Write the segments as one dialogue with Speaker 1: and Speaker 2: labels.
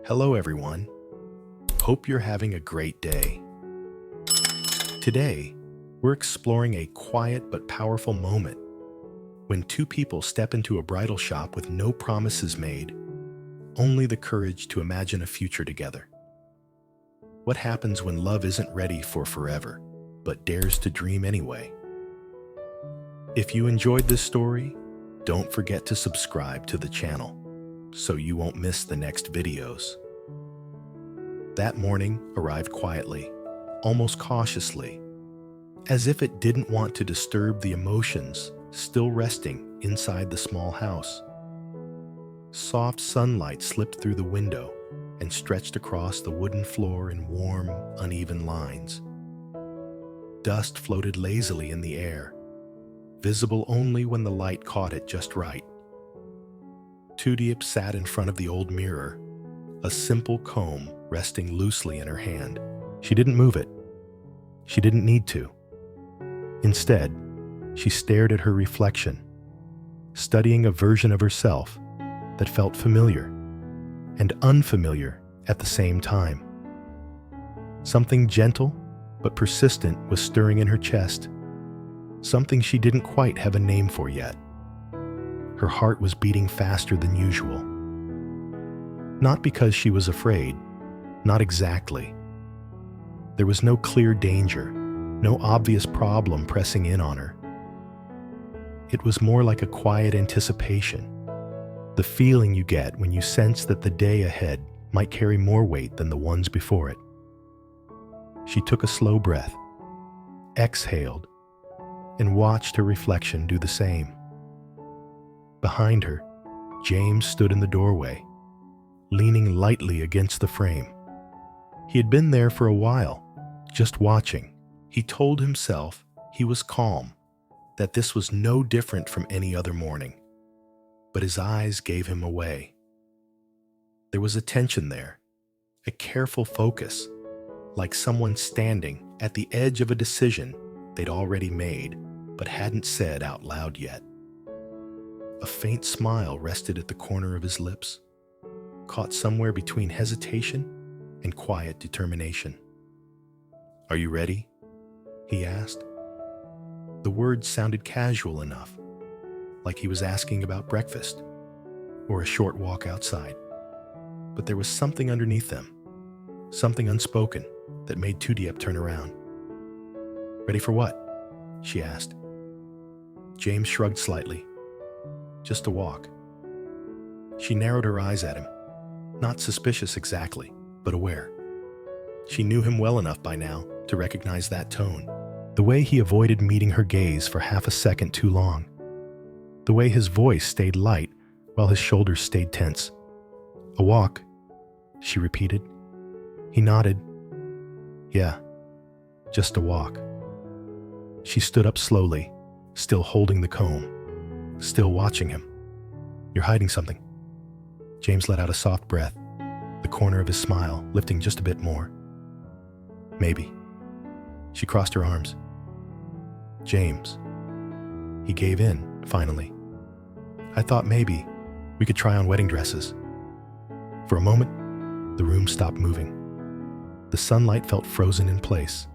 Speaker 1: Hello everyone. Hope you're having a great day. Today, we're exploring a quiet but powerful moment when two people step into a bridal shop with no promises made, only the courage to imagine a future together. What happens when love isn't ready for forever, but dares to dream anyway? If you enjoyed this story, don't forget to subscribe to the channel so you won't miss the next videos. That morning arrived quietly, almost cautiously, as if it didn't want to disturb the emotions still resting inside the small house. Soft sunlight slipped through the window and stretched across the wooden floor in warm, uneven lines. Dust floated lazily in the air, visible only when the light caught it just right. Tu Tieu sat in front of the old mirror, a simple comb resting loosely in her hand. She didn't move it. She didn't need to. Instead, she stared at her reflection, studying a version of herself that felt familiar and unfamiliar at the same time. Something gentle but persistent was stirring in her chest, something she didn't quite have a name for yet. Her heart was beating faster than usual. Not because she was afraid, not exactly. There was no clear danger, no obvious problem pressing in on her. It was more like a quiet anticipation, the feeling you get when you sense that the day ahead might carry more weight than the ones before it. She took a slow breath, exhaled, and watched her reflection do the same. Behind her, James stood in the doorway, leaning lightly against the frame. He had been there for a while, just watching. He told himself he was calm, that this was no different from any other morning. But his eyes gave him away. There was a tension there, a careful focus, like someone standing at the edge of a decision they'd already made but hadn't said out loud yet. A faint smile rested at the corner of his lips, caught somewhere between hesitation and quiet determination. "Are you ready?" he asked. The words sounded casual enough, like he was asking about breakfast or a short walk outside. But there was something underneath them, something unspoken that made Tu Tieu turn around. "Ready for what?" she asked. James shrugged slightly. "Just a walk." She narrowed her eyes at him, not suspicious exactly, but aware. She knew him well enough by now to recognize that tone, the way he avoided meeting her gaze for half a second too long, the way his voice stayed light while his shoulders stayed tense. "A walk," she repeated. He nodded. "Yeah, just a walk." She stood up slowly, still holding the comb, still watching him. "You're hiding something." James let out a soft breath, the corner of his smile lifting just a bit more. "Maybe." She crossed her arms. "James." He gave in, finally. "I thought maybe we could try on wedding dresses." For a moment, the room stopped moving. The sunlight felt frozen in place.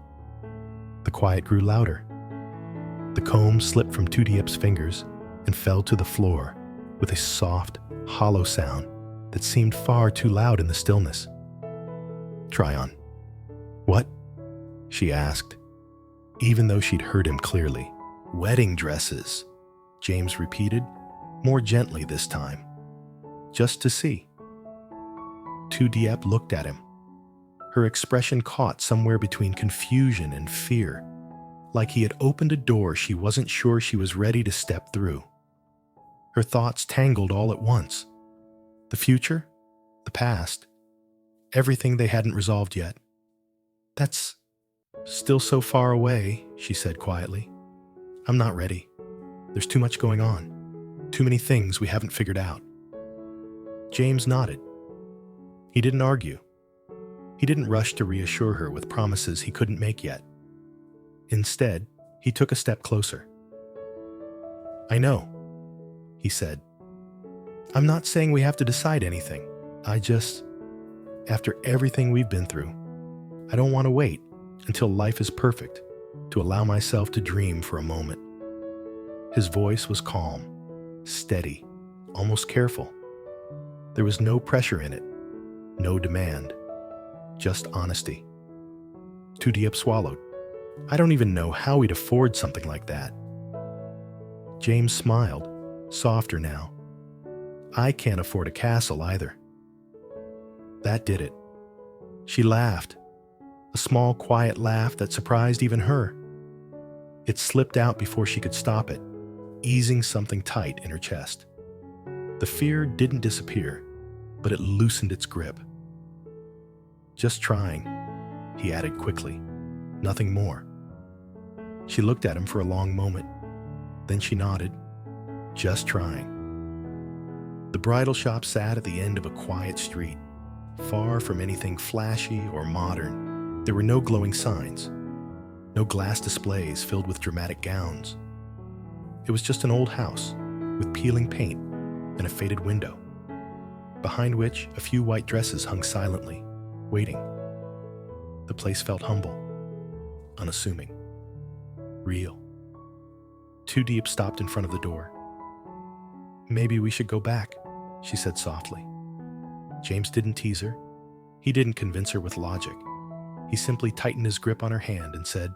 Speaker 1: The quiet grew louder. The comb slipped from Tu Tieu's fingers and fell to the floor with a soft, hollow sound that seemed far too loud in the stillness. "Try on." "What?" she asked, even though she'd heard him clearly. "Wedding dresses," James repeated, more gently this time. "Just to see." Tu Tieu looked at him. Her expression caught somewhere between confusion and fear, like he had opened a door she wasn't sure she was ready to step through. Her thoughts tangled all at once. The future, the past, everything they hadn't resolved yet. "That's still so far away," she said quietly. "I'm not ready. There's too much going on. Too many things we haven't figured out." James nodded. He didn't argue. He didn't rush to reassure her with promises he couldn't make yet. Instead, he took a step closer. "I know," he said. "I'm not saying we have to decide anything. After everything we've been through, I don't want to wait until life is perfect to allow myself to dream for a moment." His voice was calm, steady, almost careful. There was no pressure in it, no demand, just honesty. Tu Tieu swallowed. "I don't even know how we'd afford something like that." James smiled, softer now. "I can't afford a castle either." That did it. She laughed, a small, quiet laugh that surprised even her. It slipped out before she could stop it, easing something tight in her chest. The fear didn't disappear, but it loosened its grip. "Just trying," he added quickly. "Nothing more." She looked at him for a long moment. Then she nodded. "Just trying." The bridal shop sat at the end of a quiet street, far from anything flashy or modern. There were no glowing signs, no glass displays filled with dramatic gowns. It was just an old house with peeling paint and a faded window, behind which a few white dresses hung silently, waiting. The place felt humble, unassuming, real. Tu Tieu stopped in front of the door. "Maybe we should go back," she said softly. James didn't tease her. He didn't convince her with logic. He simply tightened his grip on her hand and said,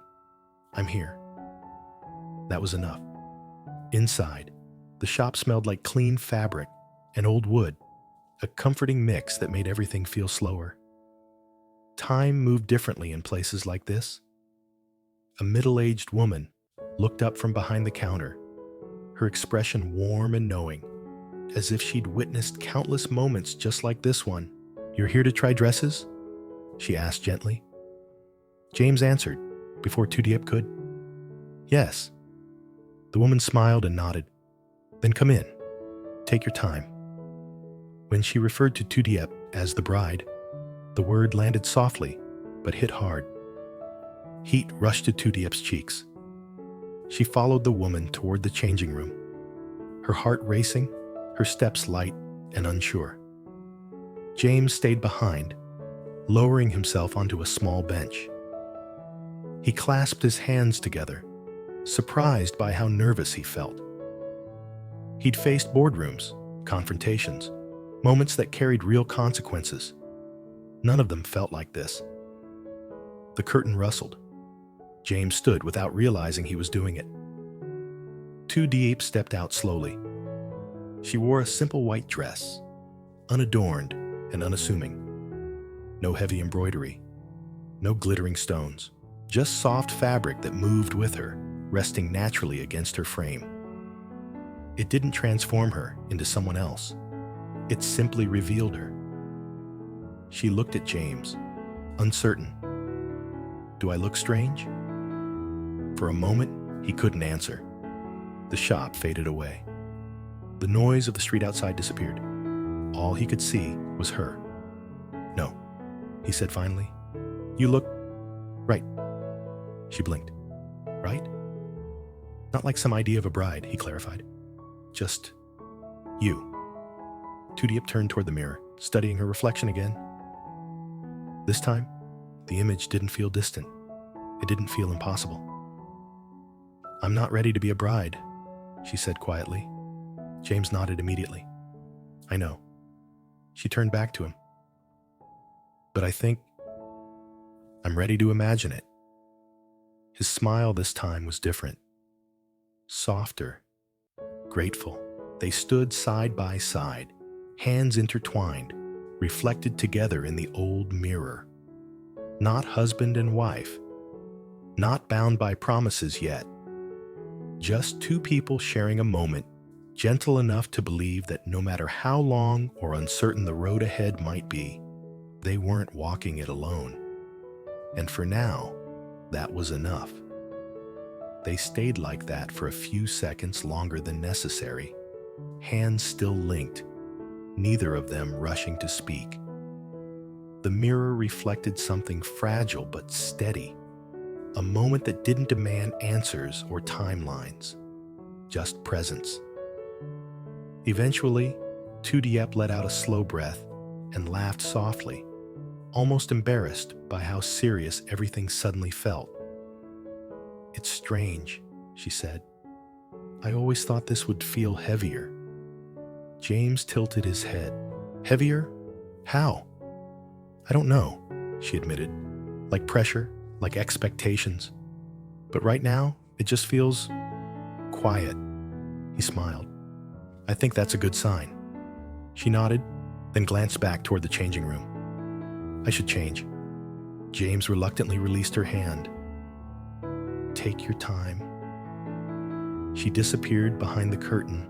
Speaker 1: "I'm here." That was enough. Inside, the shop smelled like clean fabric and old wood, a comforting mix that made everything feel slower. Time moved differently in places like this. A middle-aged woman looked up from behind the counter, her expression warm and knowing, as if she'd witnessed countless moments just like this one. "You're here to try dresses?" she asked gently. James answered, before Tu Tieu could. "Yes." The woman smiled and nodded. "Then come in. Take your time." When she referred to Tu Tieu as the bride, the word landed softly, but hit hard. Heat rushed to Tu Tieu's cheeks. She followed the woman toward the changing room, her heart racing, her steps light and unsure. James stayed behind, lowering himself onto a small bench. He clasped his hands together, surprised by how nervous he felt. He'd faced boardrooms, confrontations, moments that carried real consequences. None of them felt like this. The curtain rustled. James stood without realizing he was doing it. Tu Tieu stepped out slowly. She wore a simple white dress, unadorned and unassuming. No heavy embroidery, no glittering stones, just soft fabric that moved with her, resting naturally against her frame. It didn't transform her into someone else. It simply revealed her. She looked at James, uncertain. "Do I look strange?" For a moment, he couldn't answer. The shop faded away. The noise of the street outside disappeared. All he could see was her. "No," he said finally. "You look right." She blinked. "Right?" "Not like some idea of a bride," he clarified. "Just you." Tu Tieu turned toward the mirror, studying her reflection again. This time, the image didn't feel distant. It didn't feel impossible. "I'm not ready to be a bride," she said quietly. James nodded immediately. "I know." She turned back to him. "But I think I'm ready to imagine it." His smile this time was different. Softer, grateful. They stood side by side, hands intertwined, reflected together in the old mirror. Not husband and wife, not bound by promises yet. Just two people sharing a moment, gentle enough to believe that no matter how long or uncertain the road ahead might be, they weren't walking it alone. And for now, that was enough. They stayed like that for a few seconds longer than necessary, hands still linked, neither of them rushing to speak. The mirror reflected something fragile but steady, a moment that didn't demand answers or timelines, just presence. Eventually, Tu Tieu let out a slow breath and laughed softly, almost embarrassed by how serious everything suddenly felt. "It's strange," she said. "I always thought this would feel heavier." James tilted his head. "Heavier? How?" "I don't know," she admitted. "Like pressure, like expectations. But right now, it just feels quiet." He smiled. "I think that's a good sign." She nodded, then glanced back toward the changing room. "I should change." James reluctantly released her hand. "Take your time." She disappeared behind the curtain,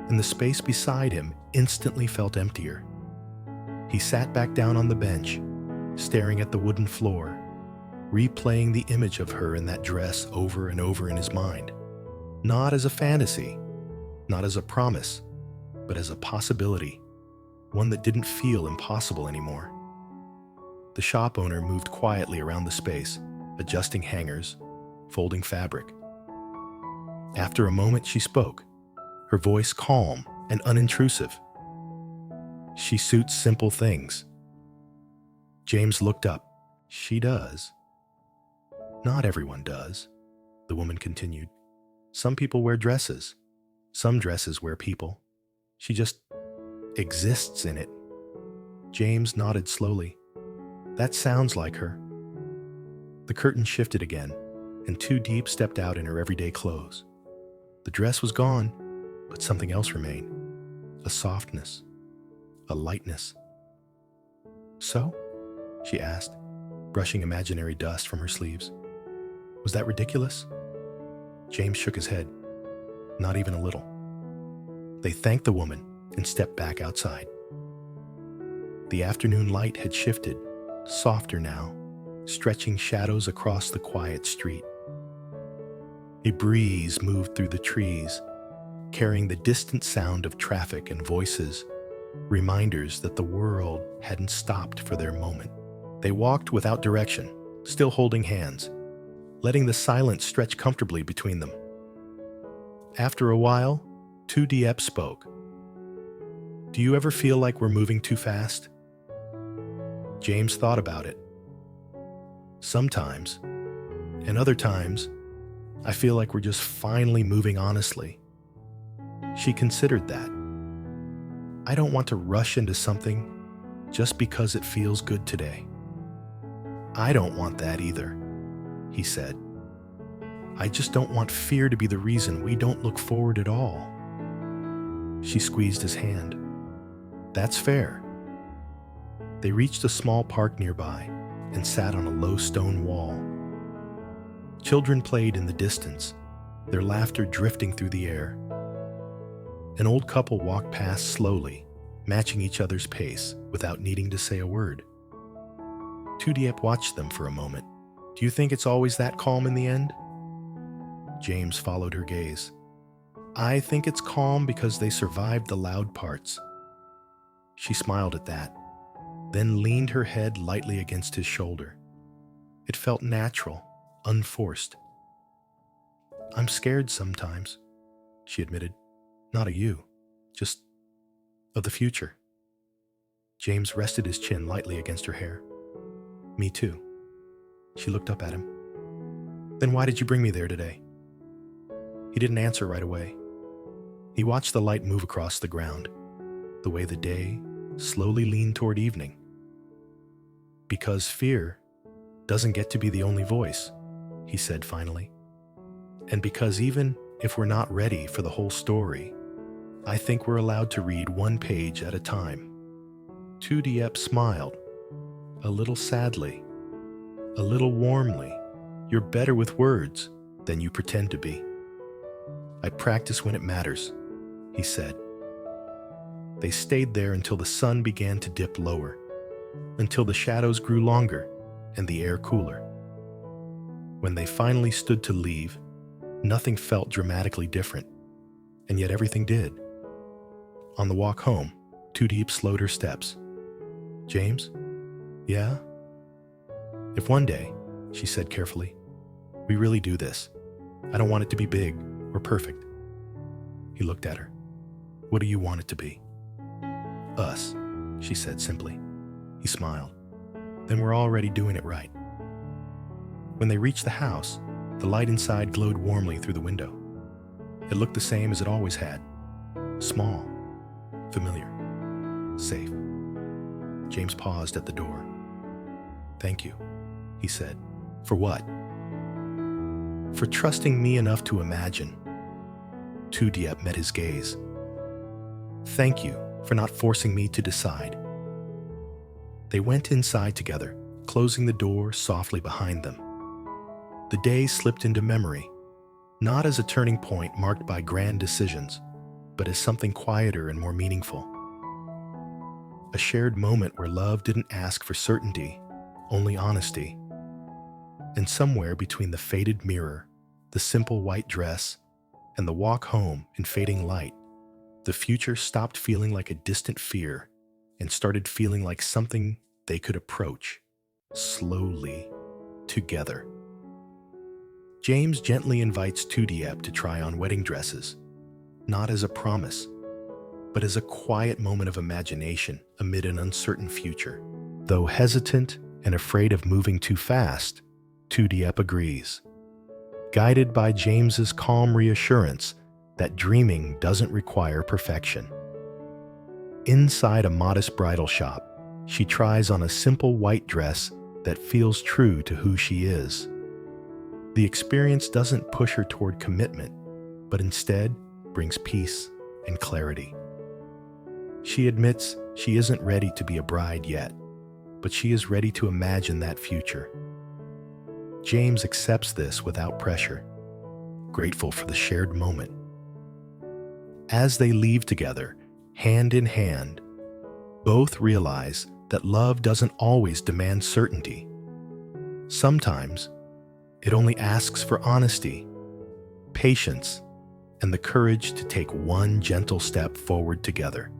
Speaker 1: and the space beside him instantly felt emptier. He sat back down on the bench, staring at the wooden floor, replaying the image of her in that dress over and over in his mind. Not as a fantasy, not as a promise, but as a possibility, one that didn't feel impossible anymore. The shop owner moved quietly around the space, adjusting hangers, folding fabric. After a moment, she spoke, her voice calm and unintrusive. "She suits simple things." James looked up. "She does." "Not everyone does," the woman continued. "Some people wear dresses. Some dresses wear people. She just exists in it." James nodded slowly. "That sounds like her." The curtain shifted again, and Tu Diep stepped out in her everyday clothes. The dress was gone, but something else remained. A softness, a lightness. "So?" she asked, brushing imaginary dust from her sleeves. "Was that ridiculous?" James shook his head. "Not even a little." They thanked the woman and stepped back outside. The afternoon light had shifted, softer now, stretching shadows across the quiet street. A breeze moved through the trees, carrying the distant sound of traffic and voices, reminders that the world hadn't stopped for their moment. They walked without direction, still holding hands, letting the silence stretch comfortably between them. After a while, Tu Diep spoke. "Do you ever feel like we're moving too fast?" James thought about it. "Sometimes, and other times, I feel like we're just finally moving honestly." She considered that. "I don't want to rush into something just because it feels good today." "I don't want that either," he said. "I just don't want fear to be the reason we don't look forward at all." She squeezed his hand. "That's fair." They reached a small park nearby and sat on a low stone wall. Children played in the distance, their laughter drifting through the air. An old couple walked past slowly, matching each other's pace without needing to say a word. Tu Diep watched them for a moment. "Do you think it's always that calm in the end?" James followed her gaze. "I think it's calm because they survived the loud parts." She smiled at that, then leaned her head lightly against his shoulder. It felt natural, unforced. "I'm scared sometimes," she admitted. "Not of you, just of the future." James rested his chin lightly against her hair. "Me too." She looked up at him. "Then why did you bring me there today?" He didn't answer right away. He watched the light move across the ground, the way the day slowly leaned toward evening. "Because fear doesn't get to be the only voice," he said finally. "And because even if we're not ready for the whole story, I think we're allowed to read one page at a time." Tu Diep smiled, a little sadly, a little warmly. "You're better with words than you pretend to be." "I practice when it matters," he said. They stayed there until the sun began to dip lower, until the shadows grew longer and the air cooler. When they finally stood to leave, nothing felt dramatically different, and yet everything did. On the walk home, Tu Diep slowed her steps. "James?" "Yeah?" "If one day," she said carefully, "we really do this, I don't want it to be big or perfect." He looked at her. "What do you want it to be?" "Us," she said simply. He smiled. then we're already doing it right. When they reached the house, the light inside glowed warmly through the window. It looked the same as it always had. Small, familiar, safe. James paused at the door. "Thank you," he said. "For what?" "For trusting me enough to imagine." Tu Diep met his gaze. "Thank you for not forcing me to decide." They went inside together, closing the door softly behind them. The day slipped into memory, not as a turning point marked by grand decisions, but as something quieter and more meaningful. A shared moment where love didn't ask for certainty, only honesty. And somewhere between the faded mirror, the simple white dress, and the walk home in fading light, the future stopped feeling like a distant fear and started feeling like something they could approach, slowly, together. James gently invites Tu Tieu to try on wedding dresses, not as a promise, but as a quiet moment of imagination amid an uncertain future. Though hesitant and afraid of moving too fast, Tu Tieu agrees, guided by James's calm reassurance that dreaming doesn't require perfection. Inside a modest bridal shop, she tries on a simple white dress that feels true to who she is. The experience doesn't push her toward commitment, but instead brings peace and clarity. She admits she isn't ready to be a bride yet, but she is ready to imagine that future. James accepts this without pressure, grateful for the shared moment. As they leave together, hand in hand, both realize that love doesn't always demand certainty. Sometimes, it only asks for honesty, patience, and the courage to take one gentle step forward together.